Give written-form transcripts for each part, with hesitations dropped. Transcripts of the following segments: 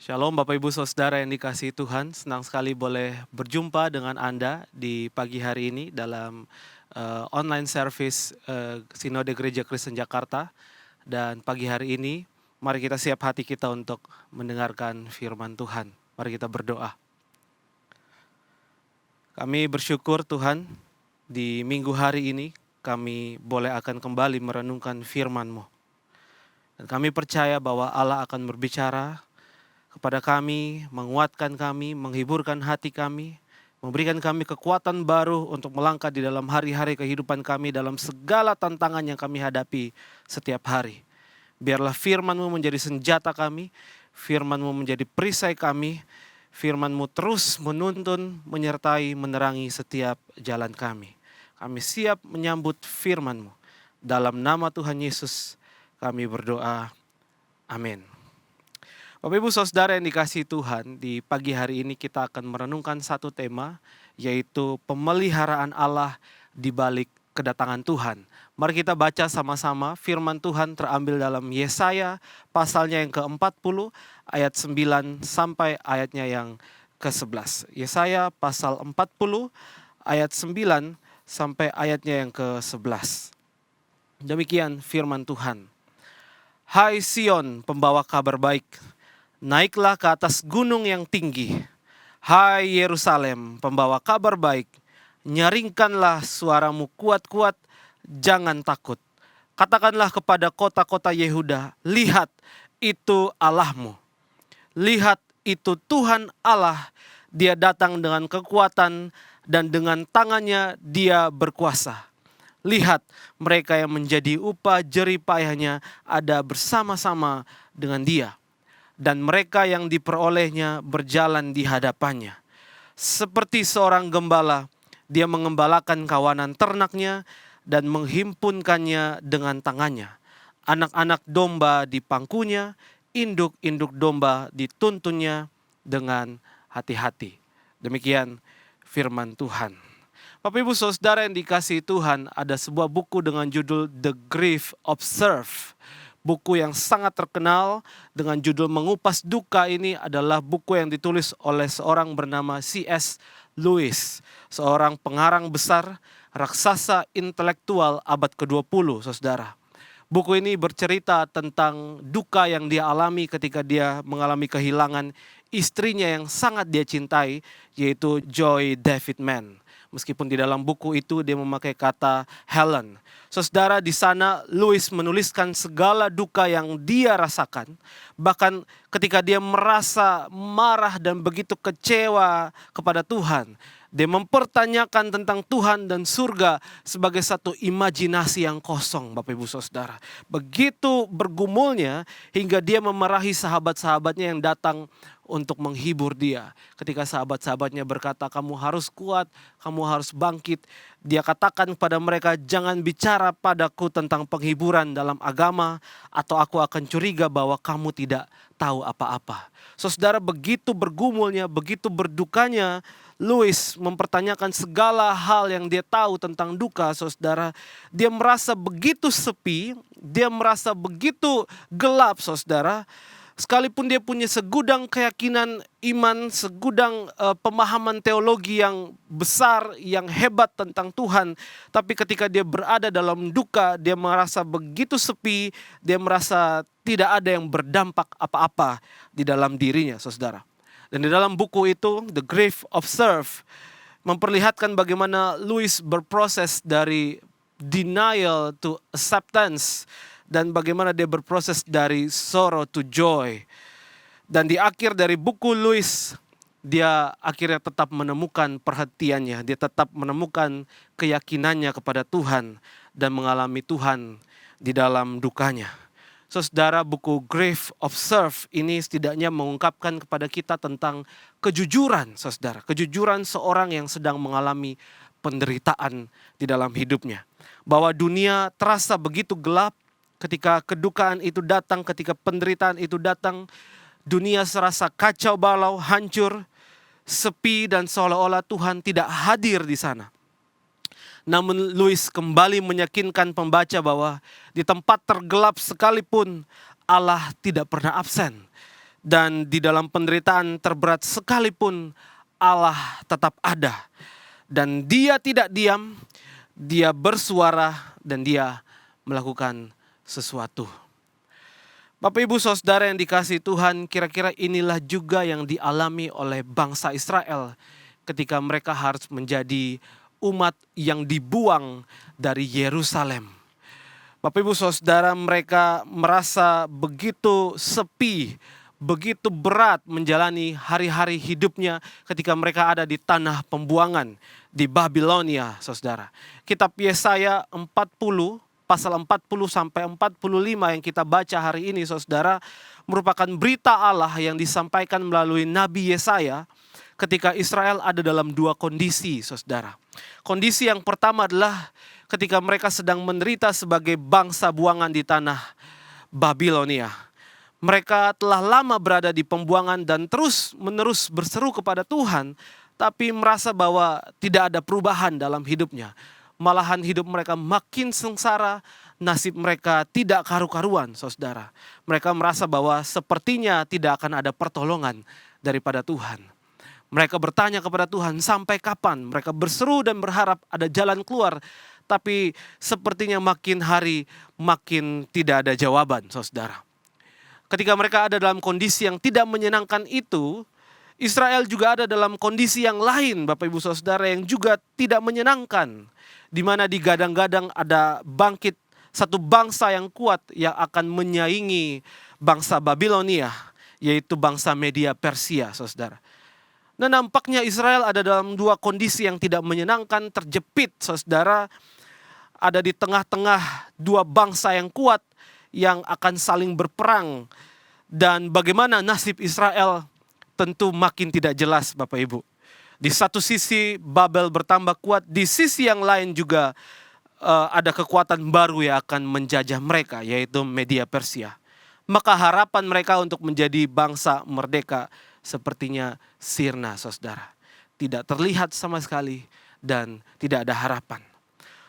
Shalom Bapak Ibu Saudara yang dikasihi Tuhan, senang sekali boleh berjumpa dengan Anda di pagi hari ini dalam online service Sinode Gereja Kristen Jakarta. Dan pagi hari ini, mari kita siap hati kita untuk mendengarkan firman Tuhan. Mari kita berdoa. Kami bersyukur Tuhan, di minggu hari ini kami boleh akan kembali merenungkan firman-Mu. Dan kami percaya bahwa Allah akan berbicara kepada kami, menguatkan kami, menghiburkan hati kami, memberikan kami kekuatan baru untuk melangkah di dalam hari-hari kehidupan kami dalam segala tantangan yang kami hadapi setiap hari. Biarlah firman-Mu menjadi senjata kami, firman-Mu menjadi perisai kami, firman-Mu terus menuntun, menyertai, menerangi setiap jalan kami. Kami siap menyambut firman-Mu. Dalam nama Tuhan Yesus kami berdoa. Amin. Bapak Ibu Saudara yang dikasihi Tuhan, di pagi hari ini kita akan merenungkan satu tema, yaitu pemeliharaan Allah di balik kedatangan Tuhan. Mari kita baca sama-sama firman Tuhan terambil dalam Yesaya pasalnya yang ke-40 ayat 9 sampai ayatnya yang ke-11. Yesaya pasal 40 ayat 9 sampai ayatnya yang ke-11. Demikian firman Tuhan. Hai Sion, pembawa kabar baik, naiklah ke atas gunung yang tinggi. Hai Yerusalem, pembawa kabar baik, nyaringkanlah suaramu kuat-kuat, jangan takut. Katakanlah kepada kota-kota Yehuda, lihat itu Allahmu. Lihat itu Tuhan Allah, Dia datang dengan kekuatan dan dengan tangannya Dia berkuasa. Lihat, mereka yang menjadi upah jerih payahnya ada bersama-sama dengan Dia. Dan mereka yang diperolehnya berjalan di hadapannya. Seperti seorang gembala, dia mengembalakan kawanan ternaknya dan menghimpunkannya dengan tangannya. Anak-anak domba di pangkunya, induk-induk domba dituntunnya dengan hati-hati. Demikian firman Tuhan. Bapak Ibu Saudara yang dikasihi Tuhan, ada sebuah buku dengan judul The Grief Observed. Buku yang sangat terkenal dengan judul Mengupas Duka ini adalah buku yang ditulis oleh seorang bernama C.S. Lewis. Seorang pengarang besar, raksasa intelektual abad ke-20, saudara. Buku ini bercerita tentang duka yang dia alami ketika dia mengalami kehilangan istrinya yang sangat dia cintai, yaitu Joy Davidman. Meskipun di dalam buku itu dia memakai kata Helen. Saudara, di sana Lewis menuliskan segala duka yang dia rasakan. Bahkan ketika dia merasa marah dan begitu kecewa kepada Tuhan, dia mempertanyakan tentang Tuhan dan surga sebagai satu imajinasi yang kosong, Bapak Ibu Saudara. Begitu bergumulnya hingga dia memarahi sahabat-sahabatnya yang datang untuk menghibur dia. Ketika sahabat-sahabatnya berkata, kamu harus kuat, kamu harus bangkit. Dia katakan kepada mereka, jangan bicara padaku tentang penghiburan dalam agama, atau aku akan curiga bahwa kamu tidak tahu apa-apa. Saudara, begitu bergumulnya, begitu berdukanya, Lewis mempertanyakan segala hal yang dia tahu tentang duka, saudara. Dia merasa begitu sepi, dia merasa begitu gelap, saudara. Sekalipun dia punya segudang keyakinan iman, segudang pemahaman teologi yang besar, yang hebat tentang Tuhan. Tapi ketika dia berada dalam duka, dia merasa begitu sepi, dia merasa tidak ada yang berdampak apa-apa di dalam dirinya, saudara. Dan di dalam buku itu, The Grief Observed, memperlihatkan bagaimana Lewis berproses dari denial to acceptance, dan bagaimana dia berproses dari sorrow to joy. Dan di akhir dari buku Lewis, dia akhirnya tetap menemukan perhatiannya, dia tetap menemukan keyakinannya kepada Tuhan dan mengalami Tuhan di dalam dukanya. Saudara, buku Grief Observed ini setidaknya mengungkapkan kepada kita tentang kejujuran, saudara. Kejujuran seorang yang sedang mengalami penderitaan di dalam hidupnya. Bahwa dunia terasa begitu gelap ketika kedukaan itu datang, ketika penderitaan itu datang. Dunia serasa kacau balau, hancur, sepi, dan seolah-olah Tuhan tidak hadir di sana. Namun Lewis kembali meyakinkan pembaca bahwa di tempat tergelap sekalipun Allah tidak pernah absen. Dan di dalam penderitaan terberat sekalipun Allah tetap ada. Dan dia tidak diam, dia bersuara dan dia melakukan sesuatu. Bapak Ibu Saudara yang dikasihi Tuhan, kira-kira inilah juga yang dialami oleh bangsa Israel ketika mereka harus menjadi umat yang dibuang dari Yerusalem. Bapak Ibu Saudara, mereka merasa begitu sepi, begitu berat menjalani hari-hari hidupnya ketika mereka ada di tanah pembuangan di Babilonia, Saudara. Kitab Yesaya 40 pasal 40 sampai 45 yang kita baca hari ini, Saudara, merupakan berita Allah yang disampaikan melalui Nabi Yesaya ketika Israel ada dalam dua kondisi, Saudara. Kondisi yang pertama adalah ketika mereka sedang menderita sebagai bangsa buangan di tanah Babilonia. Mereka telah lama berada di pembuangan dan terus-menerus berseru kepada Tuhan, tapi merasa bahwa tidak ada perubahan dalam hidupnya. Malahan hidup mereka makin sengsara, nasib mereka tidak karu-karuan, Saudara. Mereka merasa bahwa sepertinya tidak akan ada pertolongan daripada Tuhan. Mereka bertanya kepada Tuhan, sampai kapan? Mereka berseru dan berharap ada jalan keluar, tapi sepertinya makin hari makin tidak ada jawaban, Saudara. Ketika mereka ada dalam kondisi yang tidak menyenangkan itu, Israel juga ada dalam kondisi yang lain, Bapak Ibu Saudara, yang juga tidak menyenangkan. Di mana digadang-gadang ada bangkit satu bangsa yang kuat yang akan menyaingi bangsa Babilonia, yaitu bangsa Media Persia, Saudara. Nah, nampaknya Israel ada dalam dua kondisi yang tidak menyenangkan, terjepit, Saudara. Ada di tengah-tengah dua bangsa yang kuat yang akan saling berperang. Dan bagaimana nasib Israel tentu makin tidak jelas, Bapak Ibu. Di satu sisi Babel bertambah kuat, di sisi yang lain juga ada kekuatan baru yang akan menjajah mereka, yaitu Media Persia. Maka harapan mereka untuk menjadi bangsa merdeka sepertinya sirna, Saudara. Tidak terlihat sama sekali dan tidak ada harapan.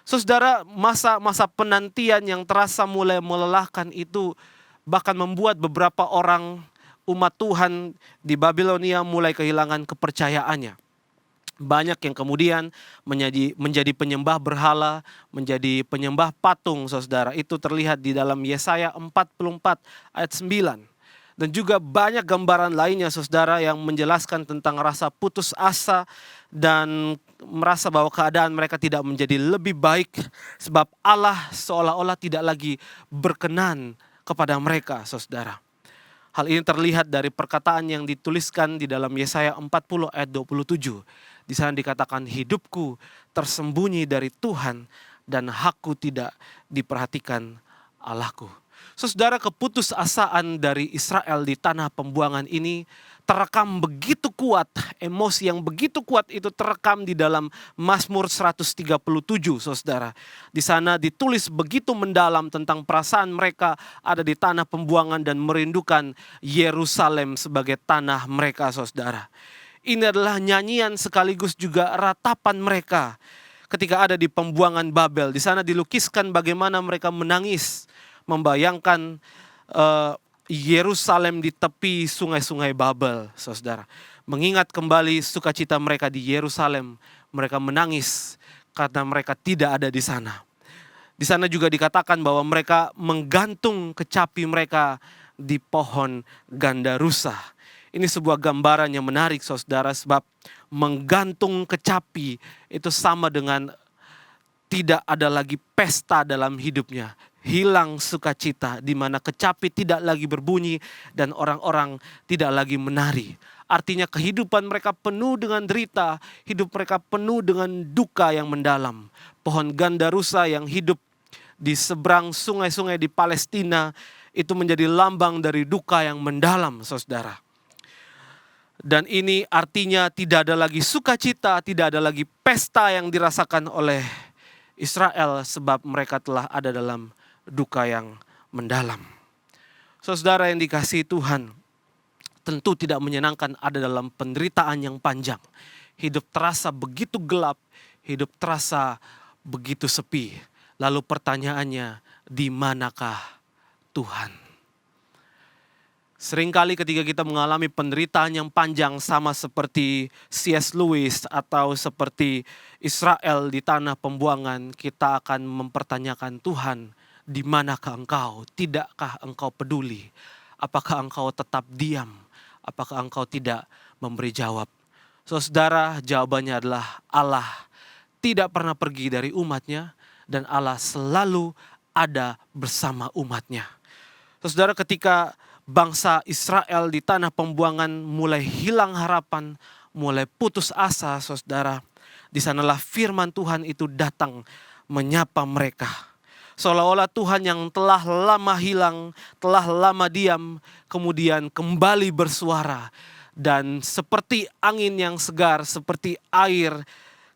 Saudara, masa penantian yang terasa mulai melelahkan itu bahkan membuat beberapa orang umat Tuhan di Babilonia mulai kehilangan kepercayaannya. Banyak yang kemudian menjadi penyembah berhala, menjadi penyembah patung, Saudara. Itu terlihat di dalam Yesaya 44 ayat 9. Dan juga banyak gambaran lainnya, Saudara, yang menjelaskan tentang rasa putus asa dan merasa bahwa keadaan mereka tidak menjadi lebih baik sebab Allah seolah-olah tidak lagi berkenan kepada mereka, Saudara. Hal ini terlihat dari perkataan yang dituliskan di dalam Yesaya 40 ayat 27. Di sana dikatakan, hidupku tersembunyi dari Tuhan dan hakku tidak diperhatikan Allahku. Saudara, keputusasaan dari Israel di tanah pembuangan ini terekam begitu kuat, emosi yang begitu kuat itu terekam di dalam Mazmur 137, Saudara. Di sana ditulis begitu mendalam tentang perasaan mereka ada di tanah pembuangan dan merindukan Yerusalem sebagai tanah mereka, Saudara. Ini adalah nyanyian sekaligus juga ratapan mereka ketika ada di pembuangan Babel. Di sana dilukiskan bagaimana mereka menangis, membayangkan Yerusalem di tepi sungai-sungai Babel, Saudara. Mengingat kembali sukacita mereka di Yerusalem, mereka menangis karena mereka tidak ada di sana. Di sana juga dikatakan bahwa mereka menggantung kecapi mereka di pohon gandarusa. Ini sebuah gambaran yang menarik, Saudara, sebab menggantung kecapi itu sama dengan tidak ada lagi pesta dalam hidupnya. Hilang sukacita di mana kecapi tidak lagi berbunyi dan orang-orang tidak lagi menari. Artinya kehidupan mereka penuh dengan derita, hidup mereka penuh dengan duka yang mendalam. Pohon gandarusa yang hidup di seberang sungai-sungai di Palestina itu menjadi lambang dari duka yang mendalam, Saudara. Dan ini artinya tidak ada lagi sukacita, tidak ada lagi pesta yang dirasakan oleh Israel sebab mereka telah ada dalam duka yang mendalam. Saudara yang dikasihi Tuhan, tentu tidak menyenangkan ada dalam penderitaan yang panjang. Hidup terasa begitu gelap, hidup terasa begitu sepi. Lalu pertanyaannya, di manakah Tuhan? Seringkali ketika kita mengalami penderitaan yang panjang sama seperti C.S. Lewis atau seperti Israel di tanah pembuangan, kita akan mempertanyakan, Tuhan, di manakah Engkau? Tidakkah Engkau peduli? Apakah Engkau tetap diam? Apakah Engkau tidak memberi jawab? Saudara, jawabannya adalah Allah tidak pernah pergi dari umatnya dan Allah selalu ada bersama umatnya. Saudara, ketika bangsa Israel di tanah pembuangan mulai hilang harapan, mulai putus asa, saudara, di sanalah firman Tuhan itu datang menyapa mereka. Seolah-olah Tuhan yang telah lama hilang, telah lama diam, kemudian kembali bersuara. Dan seperti angin yang segar, seperti air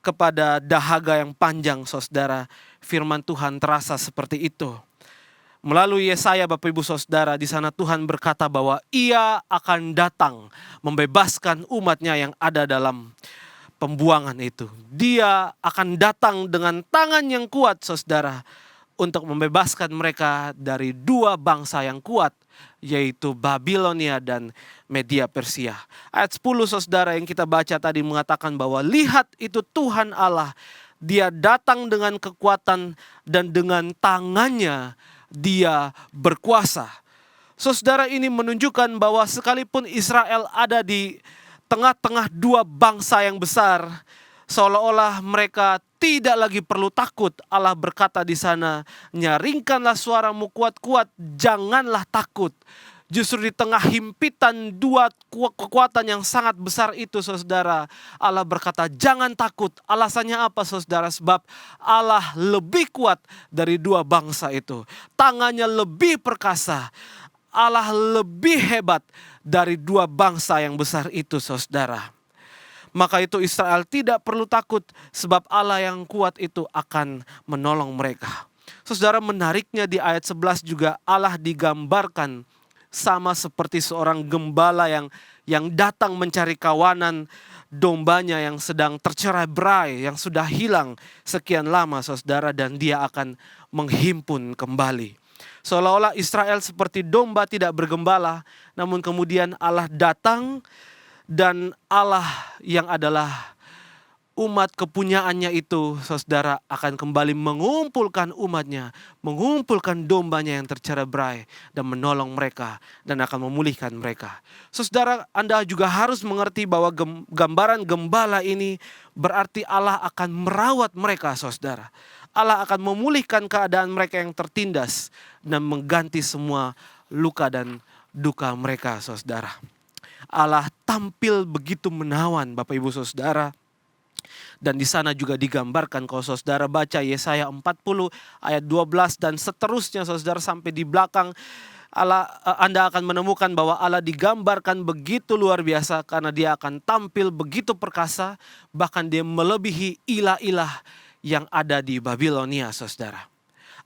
kepada dahaga yang panjang, saudara, firman Tuhan terasa seperti itu. Melalui Yesaya, Bapak Ibu Saudara, di sana Tuhan berkata bahwa Ia akan datang membebaskan umatnya yang ada dalam pembuangan itu. Dia akan datang dengan tangan yang kuat, saudara, untuk membebaskan mereka dari dua bangsa yang kuat, yaitu Babilonia dan Media Persia. Ayat 10, saudara, yang kita baca tadi mengatakan bahwa lihat itu Tuhan Allah, Dia datang dengan kekuatan dan dengan tangannya Dia berkuasa. Saudara, ini menunjukkan bahwa sekalipun Israel ada di tengah-tengah dua bangsa yang besar, seolah-olah mereka tidak lagi perlu takut. Allah berkata di sana, nyaringkanlah suaramu kuat-kuat, janganlah takut. Justru di tengah himpitan dua kekuatan yang sangat besar itu, saudara, Allah berkata jangan takut. Alasannya apa, saudara? Sebab Allah lebih kuat dari dua bangsa itu. Tangannya lebih perkasa. Allah lebih hebat dari dua bangsa yang besar itu, saudara. Maka itu Israel tidak perlu takut, sebab Allah yang kuat itu akan menolong mereka. Saudara, menariknya di ayat 11 juga Allah digambarkan sama seperti seorang gembala yang datang mencari kawanan dombanya yang sedang tercerai-berai, yang sudah hilang sekian lama, saudara, dan dia akan menghimpun kembali. Seolah-olah Israel seperti domba tidak bergembala, namun kemudian Allah datang dan Allah yang adalah umat kepunyaannya itu, saudara, akan kembali mengumpulkan umatnya, mengumpulkan dombanya yang tercerai-berai dan menolong mereka dan akan memulihkan mereka. Saudara, Anda juga harus mengerti bahwa gambaran gembala ini berarti Allah akan merawat mereka, saudara. Allah akan memulihkan keadaan mereka yang tertindas dan mengganti semua luka dan duka mereka, saudara. Allah tampil begitu menawan, Bapak Ibu Saudara. Dan di sana juga digambarkan, kalau saudara baca Yesaya 40 ayat 12 dan seterusnya, saudara, sampai di belakang, Anda akan menemukan bahwa Allah digambarkan begitu luar biasa karena Dia akan tampil begitu perkasa, bahkan Dia melebihi ilah-ilah yang ada di Babilonia, saudara.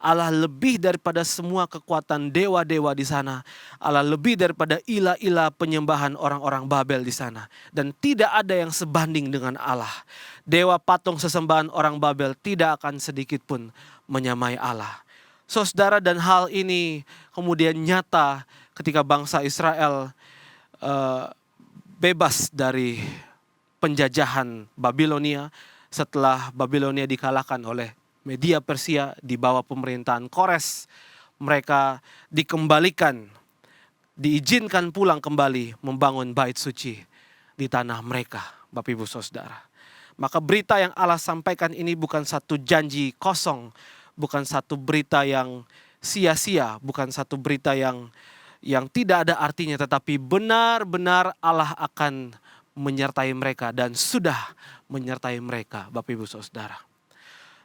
Allah lebih daripada semua kekuatan dewa-dewa di sana. Allah lebih daripada ilah-ilah penyembahan orang-orang Babel di sana. Dan tidak ada yang sebanding dengan Allah. Dewa patung sesembahan orang Babel tidak akan sedikit pun menyamai Allah. Saudara, dan hal ini kemudian nyata ketika bangsa Israel bebas dari penjajahan Babilonia setelah Babilonia dikalahkan oleh Media Persia di bawah pemerintahan Kores. Mereka dikembalikan, diizinkan pulang kembali membangun bait suci di tanah mereka, Bapak Ibu Saudara. Maka berita yang Allah sampaikan ini bukan satu janji kosong, bukan satu berita yang sia-sia, bukan satu berita yang tidak ada artinya, tetapi benar-benar Allah akan menyertai mereka dan sudah menyertai mereka, Bapak Ibu Saudara.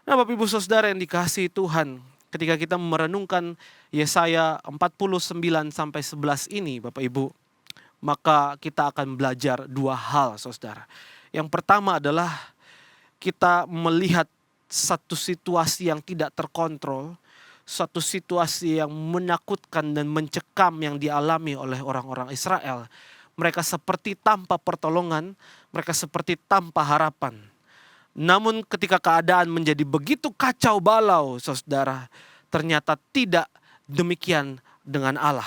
Nah, Bapak Ibu Saudara yang dikasihi Tuhan, ketika kita merenungkan Yesaya 49 sampai 11 ini, Bapak Ibu, maka kita akan belajar dua hal, saudara. Yang pertama adalah kita melihat satu situasi yang tidak terkontrol, suatu situasi yang menakutkan dan mencekam yang dialami oleh orang-orang Israel. Mereka seperti tanpa pertolongan, mereka seperti tanpa harapan. Namun ketika keadaan menjadi begitu kacau balau, saudara, ternyata tidak demikian dengan Allah.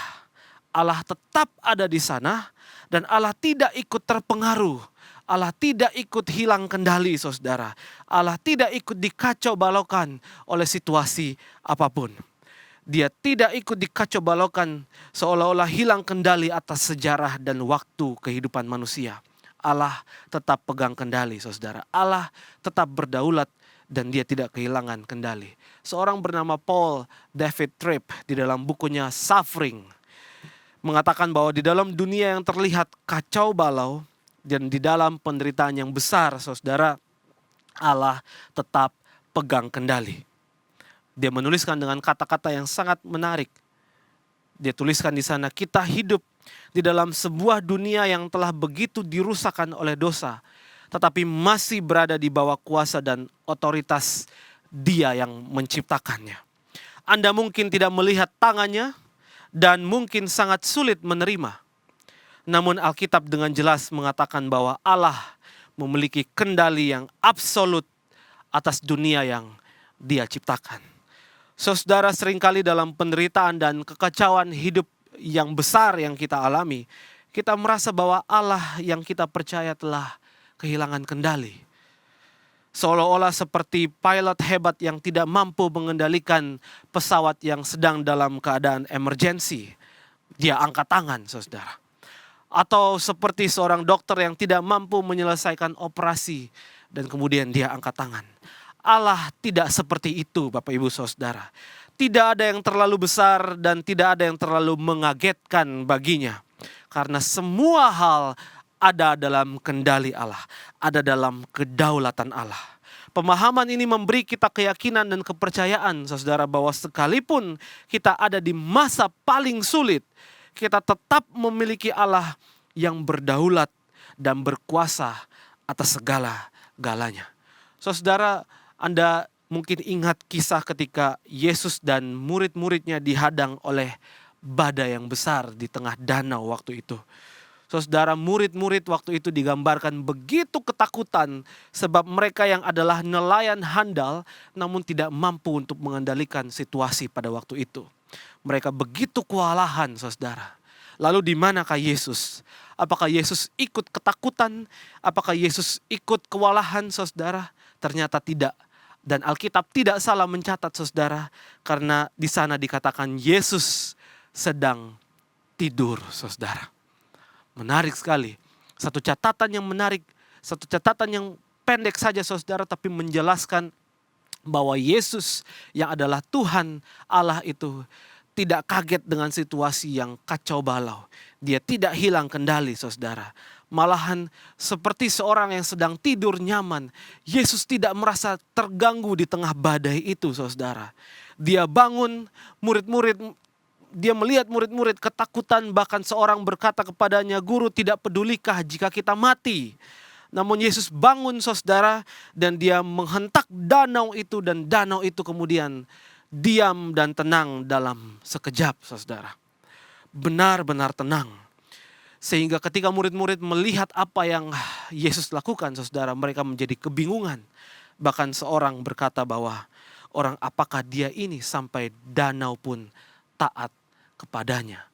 Allah tetap ada di sana dan Allah tidak ikut terpengaruh. Allah tidak ikut hilang kendali, saudara. Allah tidak ikut dikacau balaukan oleh situasi apapun. Dia tidak ikut dikacau balaukan seolah-olah hilang kendali atas sejarah dan waktu kehidupan manusia. Allah tetap pegang kendali, saudara. Allah tetap berdaulat dan dia tidak kehilangan kendali. Seorang bernama Paul David Tripp di dalam bukunya Suffering mengatakan bahwa di dalam dunia yang terlihat kacau balau dan di dalam penderitaan yang besar, saudara, Allah tetap pegang kendali. Dia menuliskan dengan kata-kata yang sangat menarik. Dia tuliskan di sana, kita hidup di dalam sebuah dunia yang telah begitu dirusakkan oleh dosa, tetapi masih berada di bawah kuasa dan otoritas Dia yang menciptakannya. Anda mungkin tidak melihat tangannya dan mungkin sangat sulit menerima. Namun Alkitab dengan jelas mengatakan bahwa Allah memiliki kendali yang absolut atas dunia yang Dia ciptakan. Saudara, seringkali dalam penderitaan dan kekacauan hidup yang besar yang kita alami, kita merasa bahwa Allah yang kita percaya telah kehilangan kendali. Seolah-olah seperti pilot hebat yang tidak mampu mengendalikan pesawat yang sedang dalam keadaan emergensi. Dia angkat tangan, saudara. Atau seperti seorang dokter yang tidak mampu menyelesaikan operasi dan kemudian dia angkat tangan. Allah tidak seperti itu, Bapak Ibu Saudara. Tidak ada yang terlalu besar dan tidak ada yang terlalu mengagetkan baginya. Karena semua hal ada dalam kendali Allah, ada dalam kedaulatan Allah. Pemahaman ini memberi kita keyakinan dan kepercayaan, saudara, bahwa sekalipun kita ada di masa paling sulit, kita tetap memiliki Allah yang berdaulat dan berkuasa atas segala-galanya. Saudara, Anda mungkin ingat kisah ketika Yesus dan murid-muridnya dihadang oleh badai yang besar di tengah danau waktu itu. Saudara, murid-murid waktu itu digambarkan begitu ketakutan sebab mereka yang adalah nelayan handal namun tidak mampu untuk mengendalikan situasi pada waktu itu. Mereka begitu kewalahan, saudara. Lalu di manakah Yesus? Apakah Yesus ikut ketakutan? Apakah Yesus ikut kewalahan, saudara? Ternyata tidak. Dan Alkitab tidak salah mencatat, saudara, karena di sana dikatakan Yesus sedang tidur, saudara. Menarik sekali. Satu catatan yang menarik, satu catatan yang pendek saja, saudara, tapi menjelaskan bahwa Yesus yang adalah Tuhan Allah itu tidak kaget dengan situasi yang kacau balau. Dia tidak hilang kendali, saudara. Malahan seperti seorang yang sedang tidur nyaman, Yesus tidak merasa terganggu di tengah badai itu, saudara. Dia bangun, dia melihat murid-murid ketakutan, bahkan seorang berkata kepadanya, "Guru, tidak pedulikah jika kita mati?" Namun Yesus bangun, saudara, dan dia menghentak danau itu, dan danau itu kemudian diam dan tenang dalam sekejap, saudara. Benar-benar tenang. Sehingga ketika murid-murid melihat apa yang Yesus lakukan, saudara, mereka menjadi kebingungan. Bahkan seorang berkata bahwa orang apakah dia ini sampai danau pun taat kepadanya.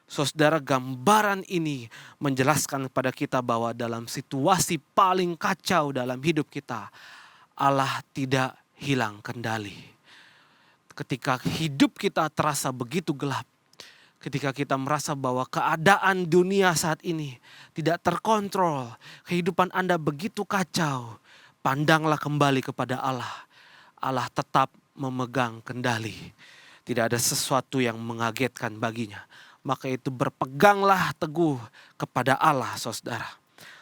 Saudara, gambaran ini menjelaskan kepada kita bahwa dalam situasi paling kacau dalam hidup kita, Allah tidak hilang kendali. Ketika hidup kita terasa begitu gelap, ketika kita merasa bahwa keadaan dunia saat ini tidak terkontrol, kehidupan Anda begitu kacau, pandanglah kembali kepada Allah. Allah tetap memegang kendali. Tidak ada sesuatu yang mengagetkan baginya. Maka itu berpeganglah teguh kepada Allah, saudara.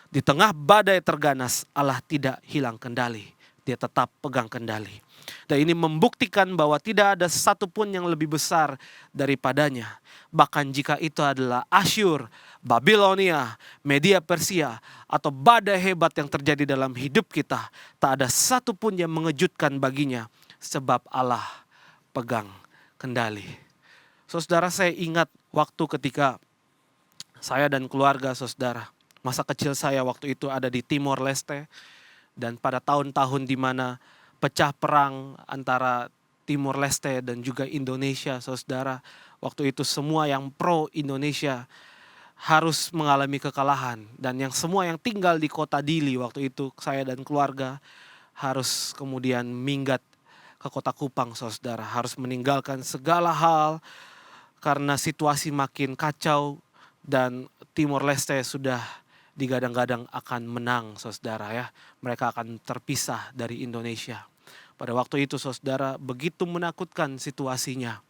Di tengah badai terganas, Allah tidak hilang kendali. Dia tetap pegang kendali. Dan ini membuktikan bahwa tidak ada satupun yang lebih besar daripadanya. Bahkan jika itu adalah Asyur, Babilonia, Media Persia, atau badai hebat yang terjadi dalam hidup kita, tak ada satupun yang mengejutkan baginya, sebab Allah pegang kendali. Saudara, saya ingat waktu ketika saya dan keluarga, saudara, masa kecil saya waktu itu ada di Timor Leste, dan pada tahun-tahun di mana pecah perang antara Timor Leste dan juga Indonesia, saudara. Waktu itu semua yang pro Indonesia harus mengalami kekalahan. Dan semua yang tinggal di kota Dili waktu itu, saya dan keluarga, harus kemudian minggat ke kota Kupang, saudara. Harus meninggalkan segala hal karena situasi makin kacau dan Timor Leste sudah digadang-gadang akan menang, saudara ya. Mereka akan terpisah dari Indonesia. Pada waktu itu, saudara, begitu menakutkan situasinya.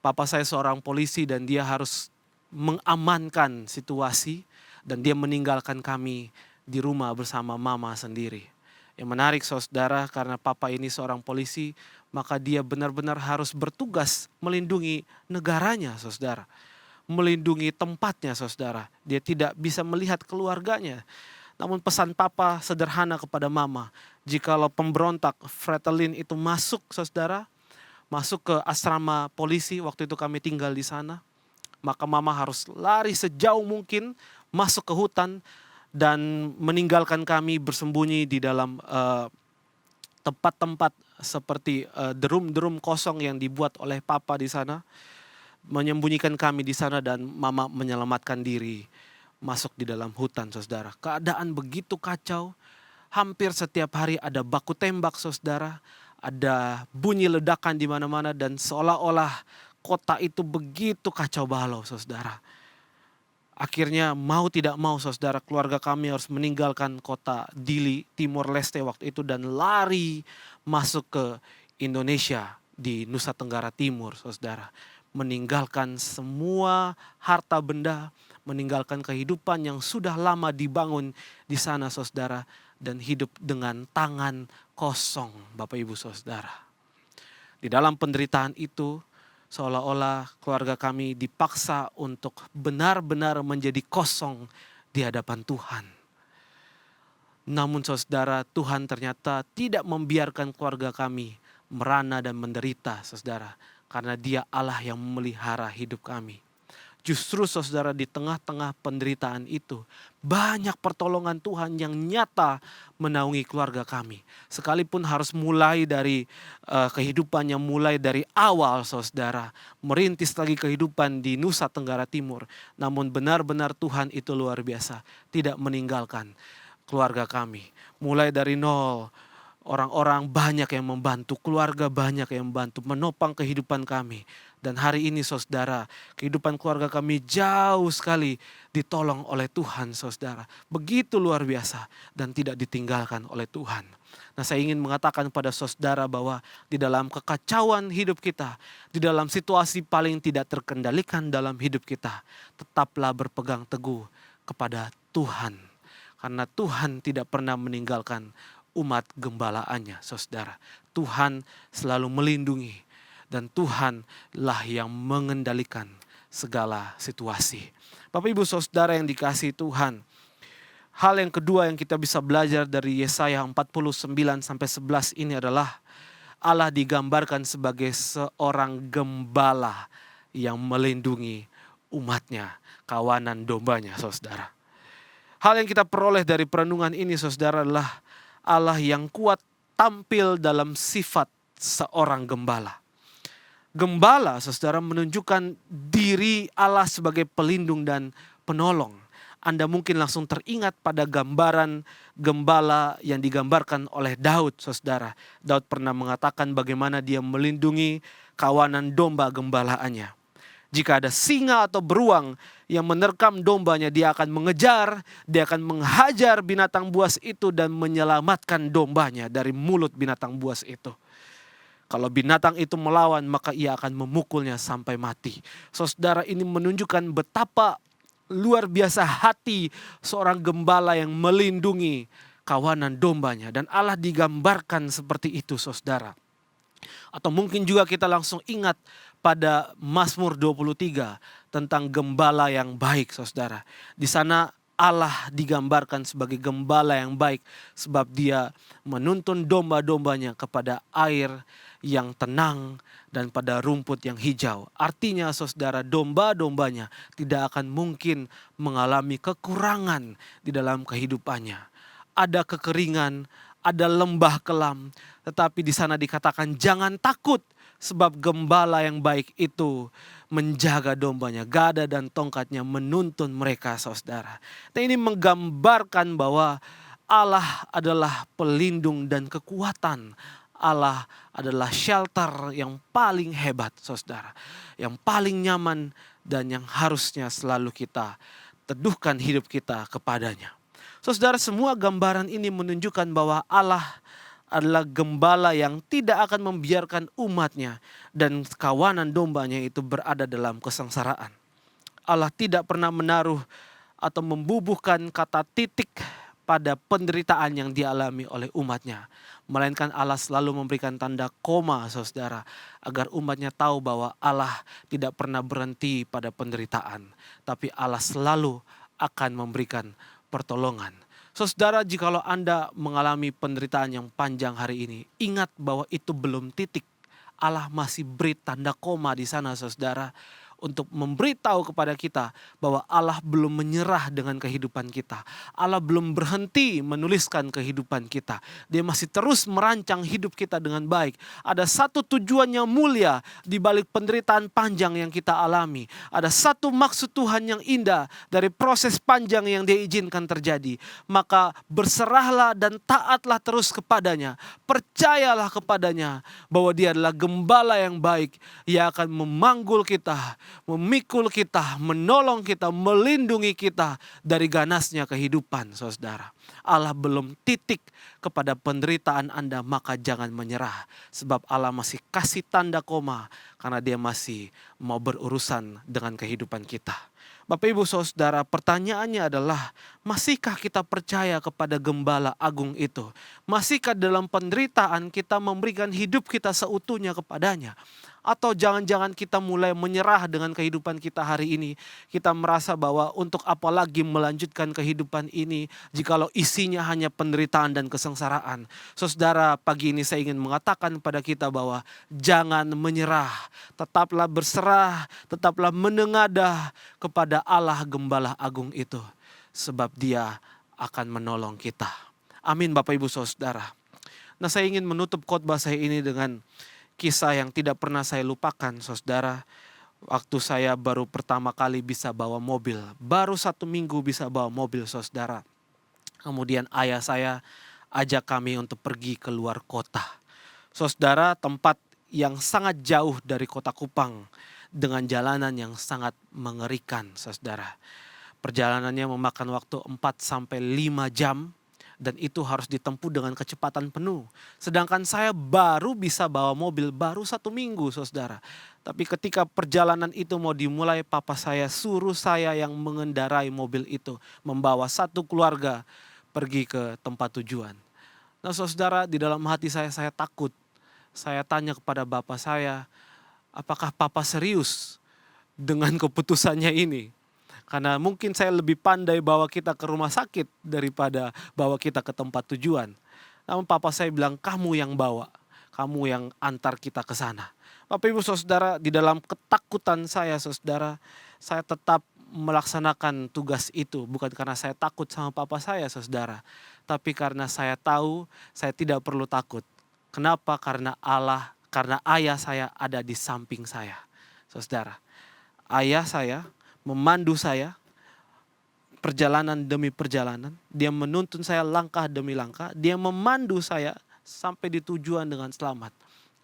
Papa saya seorang polisi dan dia harus mengamankan situasi dan dia meninggalkan kami di rumah bersama mama sendiri. Yang menarik, saudara, karena papa ini seorang polisi, maka dia benar-benar harus bertugas melindungi negaranya, saudara. Melindungi tempatnya, saudara. Dia tidak bisa melihat keluarganya. Namun pesan papa sederhana kepada mama, jikalau pemberontak Fretilin itu masuk, saudara, masuk ke asrama polisi, waktu itu kami tinggal di sana, maka mama harus lari sejauh mungkin masuk ke hutan dan meninggalkan kami bersembunyi di dalam tempat-tempat seperti derum-derum kosong yang dibuat oleh papa di sana, menyembunyikan kami di sana dan mama menyelamatkan diri masuk di dalam hutan, saudara. Keadaan begitu kacau, hampir setiap hari ada baku tembak, saudara. Ada bunyi ledakan di mana-mana dan seolah-olah kota itu begitu kacau balau, saudara. Akhirnya mau tidak mau, saudara, keluarga kami harus meninggalkan kota Dili, Timor Leste waktu itu dan lari masuk ke Indonesia di Nusa Tenggara Timur, saudara. Meninggalkan semua harta benda, meninggalkan kehidupan yang sudah lama dibangun di sana, saudara, dan hidup dengan tangan kosong, Bapak Ibu Saudara. Di dalam penderitaan itu, seolah-olah keluarga kami dipaksa untuk benar-benar menjadi kosong di hadapan Tuhan. Namun saudara, Tuhan ternyata tidak membiarkan keluarga kami merana dan menderita, saudara. Karena Dia Allah yang memelihara hidup kami. Justru saudara, di tengah-tengah penderitaan itu, banyak pertolongan Tuhan yang nyata menaungi keluarga kami. Sekalipun harus mulai dari kehidupan yang mulai dari awal, saudara. Merintis lagi kehidupan di Nusa Tenggara Timur. Namun benar-benar Tuhan itu luar biasa. Tidak meninggalkan keluarga kami. Mulai dari nol, orang-orang banyak yang membantu, keluarga banyak yang membantu, menopang kehidupan kami. Dan hari ini, saudara, kehidupan keluarga kami jauh sekali ditolong oleh Tuhan, saudara. Begitu luar biasa dan tidak ditinggalkan oleh Tuhan. Nah, saya ingin mengatakan pada saudara bahwa di dalam kekacauan hidup kita, di dalam situasi paling tidak terkendalikan dalam hidup kita, tetaplah berpegang teguh kepada Tuhan. Karena Tuhan tidak pernah meninggalkan umat gembalaannya, saudara. Tuhan selalu melindungi. Dan Tuhanlah yang mengendalikan segala situasi. Bapak Ibu Saudara yang dikasihi Tuhan. Hal yang kedua yang kita bisa belajar dari Yesaya 49-11 ini adalah Allah digambarkan sebagai seorang gembala yang melindungi umatnya, kawanan dombanya, saudara. Hal yang kita peroleh dari perenungan ini, saudara, adalah Allah yang kuat tampil dalam sifat seorang gembala. Gembala, saudara, menunjukkan diri Allah sebagai pelindung dan penolong. Anda mungkin langsung teringat pada gambaran gembala yang digambarkan oleh Daud, saudara. Daud pernah mengatakan bagaimana dia melindungi kawanan domba gembalaannya. Jika ada singa atau beruang yang menerkam dombanya, dia akan mengejar, dia akan menghajar binatang buas itu dan menyelamatkan dombanya dari mulut binatang buas itu. Kalau binatang itu melawan, maka ia akan memukulnya sampai mati. Saudara, ini menunjukkan betapa luar biasa hati seorang gembala yang melindungi kawanan dombanya. Dan Allah digambarkan seperti itu, saudara. Atau mungkin juga kita langsung ingat pada Mazmur 23 tentang gembala yang baik, saudara. Di sana Allah digambarkan sebagai gembala yang baik sebab Dia menuntun domba-dombanya kepada air yang tenang dan pada rumput yang hijau. Artinya, saudara, domba-dombanya tidak akan mungkin mengalami kekurangan di dalam kehidupannya. Ada kekeringan, ada lembah kelam. Tetapi di sana dikatakan jangan takut, sebab gembala yang baik itu menjaga dombanya. Gada dan tongkatnya menuntun mereka, saudara. Dan ini menggambarkan bahwa Allah adalah pelindung dan kekuatan. Allah adalah shelter yang paling hebat, saudara. Yang paling nyaman dan yang harusnya selalu kita teduhkan hidup kita kepadanya. Saudara, semua gambaran ini menunjukkan bahwa Allah adalah gembala yang tidak akan membiarkan umatnya dan kawanan dombanya itu berada dalam kesengsaraan. Allah tidak pernah menaruh atau membubuhkan kata titik pada penderitaan yang dialami oleh umatnya. Melainkan Allah selalu memberikan tanda koma, saudara, agar umatnya tahu bahwa Allah tidak pernah berhenti pada penderitaan. Tapi Allah selalu akan memberikan pertolongan. Saudara, jikalau Anda mengalami penderitaan yang panjang hari ini, ingat bahwa itu belum titik. Allah masih beri tanda koma di sana, saudara, untuk memberitahu kepada kita bahwa Allah belum menyerah dengan kehidupan kita. Allah belum berhenti menuliskan kehidupan kita. Dia masih terus merancang hidup kita dengan baik. Ada satu tujuan yang mulia di balik penderitaan panjang yang kita alami. Ada satu maksud Tuhan yang indah dari proses panjang yang Dia izinkan terjadi. Maka berserahlah dan taatlah terus kepadanya. Percayalah kepadanya bahwa Dia adalah gembala yang baik. Ia akan memanggul kita, memikul kita, menolong kita, melindungi kita dari ganasnya kehidupan, saudara. Allah belum titik kepada penderitaan Anda, maka jangan menyerah. Sebab Allah masih kasih tanda koma karena Dia masih mau berurusan dengan kehidupan kita. Bapak Ibu Saudara, pertanyaannya adalah, masihkah kita percaya kepada gembala agung itu? Masihkah dalam penderitaan kita memberikan hidup kita seutuhnya kepadanya? Atau jangan-jangan kita mulai menyerah dengan kehidupan kita hari ini. Kita merasa bahwa untuk apa lagi melanjutkan kehidupan ini jikalau isinya hanya penderitaan dan kesengsaraan. Saudara, pagi ini saya ingin mengatakan kepada kita bahwa jangan menyerah. Tetaplah berserah, tetaplah menengadah kepada Allah Gembala Agung itu. Sebab Dia akan menolong kita. Amin, Bapak Ibu Saudara. Nah, saya ingin menutup khotbah saya ini dengan kisah yang tidak pernah saya lupakan, saudara. Waktu saya baru pertama kali bisa bawa mobil, baru 1 minggu bisa bawa mobil, saudara. Kemudian ayah saya ajak kami untuk pergi ke luar kota. Saudara, tempat yang sangat jauh dari kota Kupang dengan jalanan yang sangat mengerikan, saudara. Perjalanannya memakan waktu 4-5 jam. Dan itu harus ditempuh dengan kecepatan penuh. Sedangkan saya baru bisa bawa mobil baru 1 minggu, saudara. Tapi ketika perjalanan itu mau dimulai, papa saya suruh saya yang mengendarai mobil itu, membawa satu keluarga pergi ke tempat tujuan. Nah, saudara, di dalam hati saya takut. Saya tanya kepada bapak saya, apakah papa serius dengan keputusannya ini? Karena mungkin saya lebih pandai bawa kita ke rumah sakit daripada bawa kita ke tempat tujuan. Namun papa saya bilang, kamu yang bawa, kamu yang antar kita ke sana. Bapak Ibu Saudara, di dalam ketakutan saya, saudara, saya tetap melaksanakan tugas itu. Bukan karena saya takut sama papa saya, saudara. Tapi karena saya tahu saya tidak perlu takut. Kenapa? Karena ayah saya ada di samping saya, saudara. Ayah saya memandu saya perjalanan demi perjalanan. Dia menuntun saya langkah demi langkah. Dia memandu saya sampai di tujuan dengan selamat.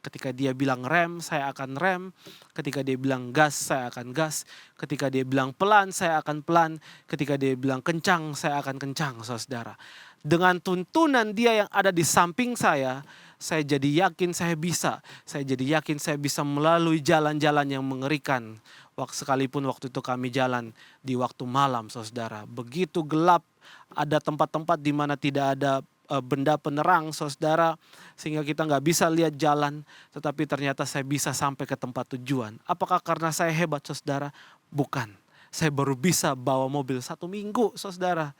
Ketika dia bilang rem, saya akan rem. Ketika dia bilang gas, saya akan gas. Ketika dia bilang pelan, saya akan pelan. Ketika dia bilang kencang, saya akan kencang, saudara. Dengan tuntunan Dia yang ada di samping saya jadi yakin saya bisa. Saya jadi yakin saya bisa melalui jalan-jalan yang mengerikan. Sekalipun waktu itu kami jalan di waktu malam, saudara. Begitu gelap, ada tempat-tempat di mana tidak ada benda penerang, saudara, sehingga kita nggak bisa lihat jalan. Tetapi ternyata saya bisa sampai ke tempat tujuan. Apakah karena saya hebat, saudara? Bukan. Saya baru bisa bawa mobil 1 minggu, saudara.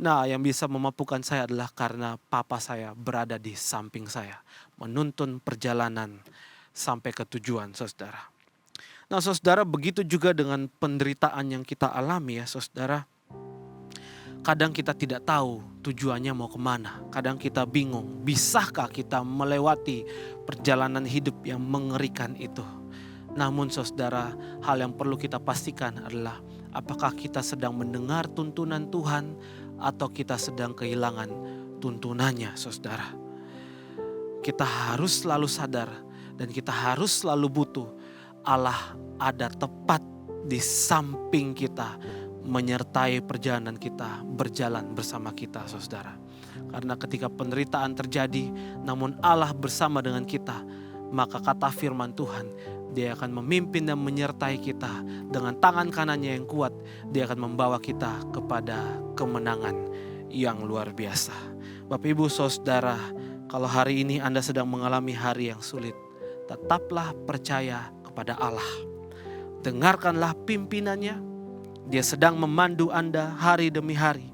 Nah, yang bisa memampukan saya adalah karena papa saya berada di samping saya, menuntun perjalanan sampai ke tujuan, saudara. Nah, saudara, begitu juga dengan penderitaan yang kita alami, ya saudara. Kadang kita tidak tahu tujuannya mau kemana. Kadang kita bingung, bisakah kita melewati perjalanan hidup yang mengerikan itu. Namun saudara, hal yang perlu kita pastikan adalah apakah kita sedang mendengar tuntunan Tuhan atau kita sedang kehilangan tuntunannya, saudara. Kita harus selalu sadar dan kita harus selalu butuh Allah ada tepat di samping kita, menyertai perjalanan kita, berjalan bersama kita, saudara. Karena ketika penderitaan terjadi, namun Allah bersama dengan kita, maka kata firman Tuhan, Dia akan memimpin dan menyertai kita dengan tangan kanannya yang kuat. Dia akan membawa kita kepada kemenangan yang luar biasa. Bapak Ibu Saudara, kalau hari ini Anda sedang mengalami hari yang sulit, tetaplah percaya kepada Allah. Dengarkanlah pimpinannya. Dia sedang memandu Anda hari demi hari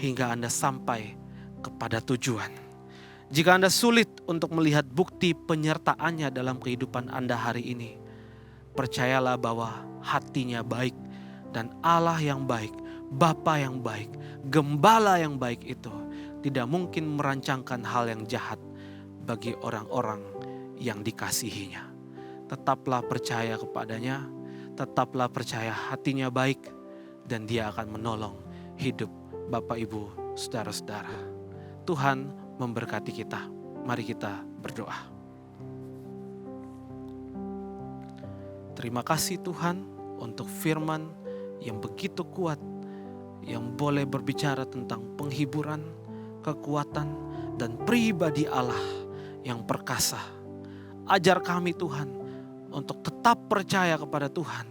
hingga Anda sampai kepada tujuan. Jika Anda sulit untuk melihat bukti penyertaannya dalam kehidupan Anda hari ini, percayalah bahwa hatinya baik dan Allah yang baik, Bapa yang baik, Gembala yang baik itu tidak mungkin merancangkan hal yang jahat bagi orang-orang yang dikasihinya. Tetaplah percaya kepadanya, tetaplah percaya hatinya baik dan Dia akan menolong hidup Bapak Ibu Saudara-saudara. Tuhan memberkati kita. Mari kita berdoa. Terima kasih Tuhan untuk firman yang begitu kuat, yang boleh berbicara tentang penghiburan, kekuatan, dan pribadi Allah yang perkasa. Ajar kami Tuhan untuk tetap percaya kepada Tuhan,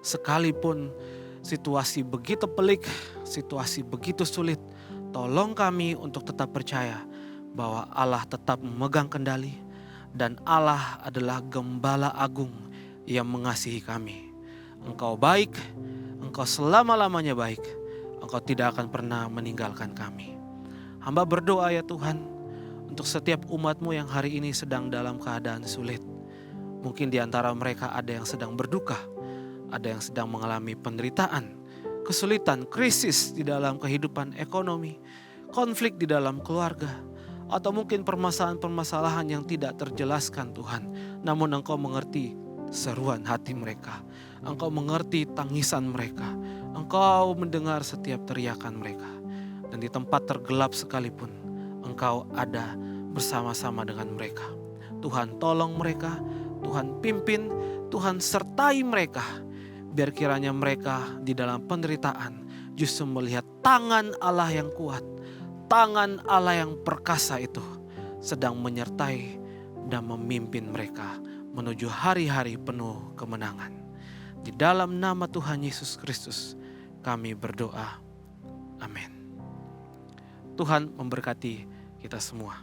sekalipun situasi begitu pelik, situasi begitu sulit. Tolong kami untuk tetap percaya bahwa Allah tetap memegang kendali dan Allah adalah Gembala Agung yang mengasihi kami. Engkau baik, Engkau selama-lamanya baik. Engkau tidak akan pernah meninggalkan kami. Hamba berdoa ya Tuhan, untuk setiap umat-Mu yang hari ini sedang dalam keadaan sulit. Mungkin di antara mereka ada yang sedang berduka, ada yang sedang mengalami penderitaan, kesulitan, krisis di dalam kehidupan ekonomi, konflik di dalam keluarga, atau mungkin permasalahan-permasalahan yang tidak terjelaskan Tuhan. Namun Engkau mengerti seruan hati mereka. Engkau mengerti tangisan mereka. Engkau mendengar setiap teriakan mereka. Dan di tempat tergelap sekalipun, Engkau ada bersama-sama dengan mereka. Tuhan tolong mereka, Tuhan pimpin, Tuhan sertai mereka. Biar kiranya mereka di dalam penderitaan justru melihat tangan Allah yang kuat, tangan Allah yang perkasa itu sedang menyertai dan memimpin mereka menuju hari-hari penuh kemenangan. Di dalam nama Tuhan Yesus Kristus kami berdoa. Amin. Tuhan memberkati kita semua.